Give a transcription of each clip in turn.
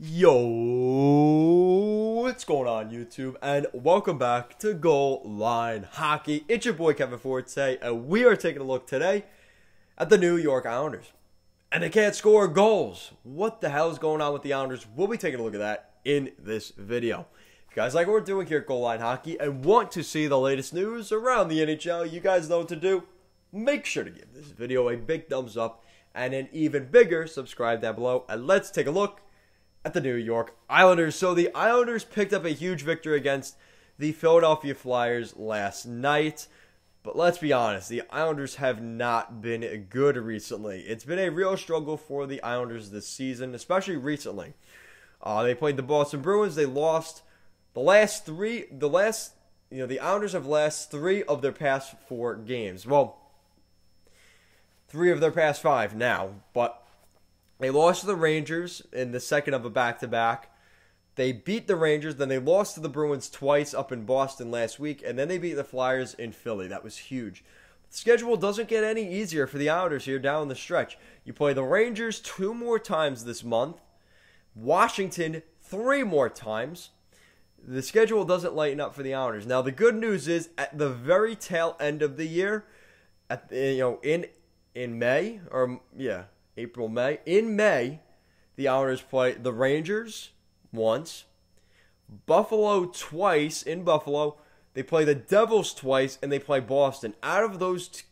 Yo, what's going on YouTube? And welcome back to Goal Line Hockey. It's your boy Kevin Forte, and we are taking a look today at the New York Islanders. And they can't score goals. What the hell is going on with the Islanders? We'll be taking a look at that in this video. If you guys like what we're doing here at Goal Line Hockey and want to see the latest news around the NHL, you guys know what to do. Make sure to give this video a big thumbs up and an even bigger subscribe down below. And let's take a look at the New York Islanders. So the Islanders picked up a huge victory against the Philadelphia Flyers last night. But let's be honest, the Islanders have not been good recently. It's been a real struggle for the Islanders this season, especially recently. They played the Boston Bruins. They lost the Islanders have lost 3 of their past 4 games. Well, 3 of their past 5 now, but they lost to the Rangers in the second of a back-to-back. They beat the Rangers, then they lost to the Bruins twice up in Boston last week, and then they beat the Flyers in Philly. That was huge. The schedule doesn't get any easier for the Islanders here down the stretch. You play the Rangers 2 more times this month, Washington 3 more times. The schedule doesn't lighten up for the Islanders. Now, the good news is at the very tail end of the year, in May, April, May. In May, the Islanders play the Rangers once, Buffalo twice in Buffalo. They play the Devils twice, and they play Boston. Out of those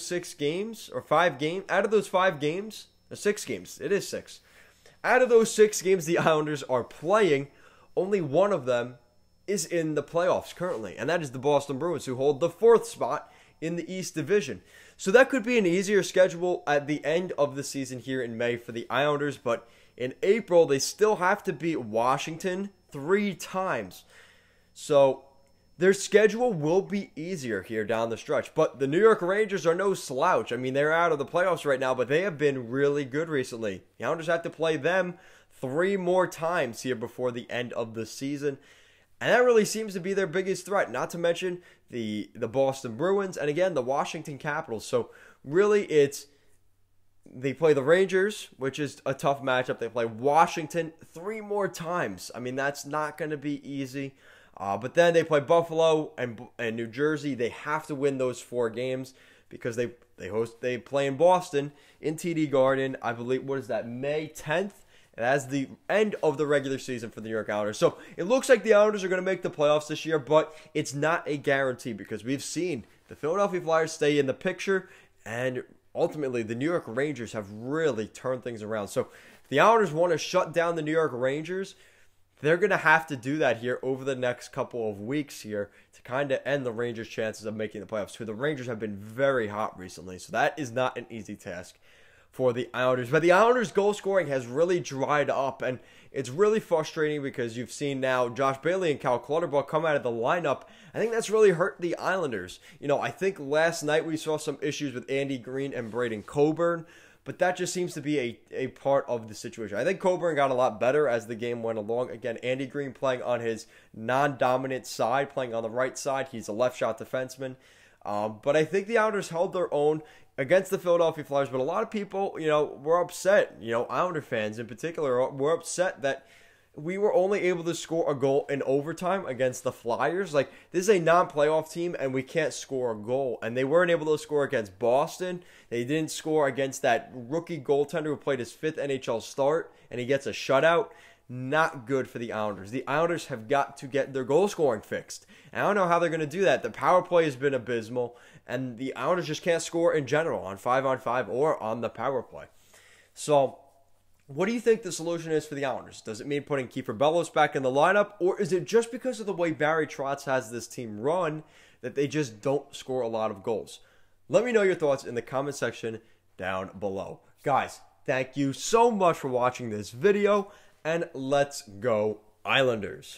6 games, or 5 games, out of those 5 games, or 6 games, it is 6. Out of those 6 games the Islanders are playing, only one of them is in the playoffs currently, and that is the Boston Bruins, who hold the 4th spot in the East Division. So that could be an easier schedule at the end of the season here in May for the Islanders, but in April they still have to beat Washington 3 times. So their schedule will be easier here down the stretch. But the New York Rangers are no slouch. I mean, they're out of the playoffs right now, but they have been really good recently. The Islanders have to play them 3 more times here before the end of the season. And that really seems to be their biggest threat, not to mention the Boston Bruins and, again, the Washington Capitals. So, really, they play the Rangers, which is a tough matchup. They play Washington 3 more times. I mean, that's not going to be easy. But then they play Buffalo and New Jersey. They have to win those 4 games because they play in Boston in TD Garden. I believe, May 10th? That's the end of the regular season for the New York Islanders. So it looks like the Islanders are going to make the playoffs this year, but it's not a guarantee because we've seen the Philadelphia Flyers stay in the picture, and ultimately the New York Rangers have really turned things around. So if the Islanders want to shut down the New York Rangers, they're going to have to do that here over the next couple of weeks here to kind of end the Rangers' chances of making the playoffs. The Rangers have been very hot recently, so that is not an easy task for the Islanders. But the Islanders' goal scoring has really dried up, and it's really frustrating because you've seen now Josh Bailey and Cal Clutterbuck come out of the lineup. I think that's really hurt the Islanders. I think last night we saw some issues with Andy Green and Braden Coburn, but that just seems to be a part of the situation. I think Coburn got a lot better as the game went along. Again, Andy Green playing on his non-dominant side, playing on the right side. He's a left-shot defenseman. But I think the Islanders held their own against the Philadelphia Flyers, but a lot of people, were upset. Islander fans in particular were upset that we were only able to score a goal in overtime against the Flyers. Like, this is a non-playoff team, and we can't score a goal. And they weren't able to score against Boston. They didn't score against that rookie goaltender who played his 5th NHL start, and he gets a shutout. Not good for the Islanders. The Islanders have got to get their goal scoring fixed. And I don't know how they're going to do that. The power play has been abysmal, and the Islanders just can't score in general on 5-on-5 or on the power play. So, what do you think the solution is for the Islanders? Does it mean putting Kiefer Bellows back in the lineup, or is it just because of the way Barry Trotz has this team run that they just don't score a lot of goals? Let me know your thoughts in the comment section down below. Guys, thank you so much for watching this video, and let's go Islanders.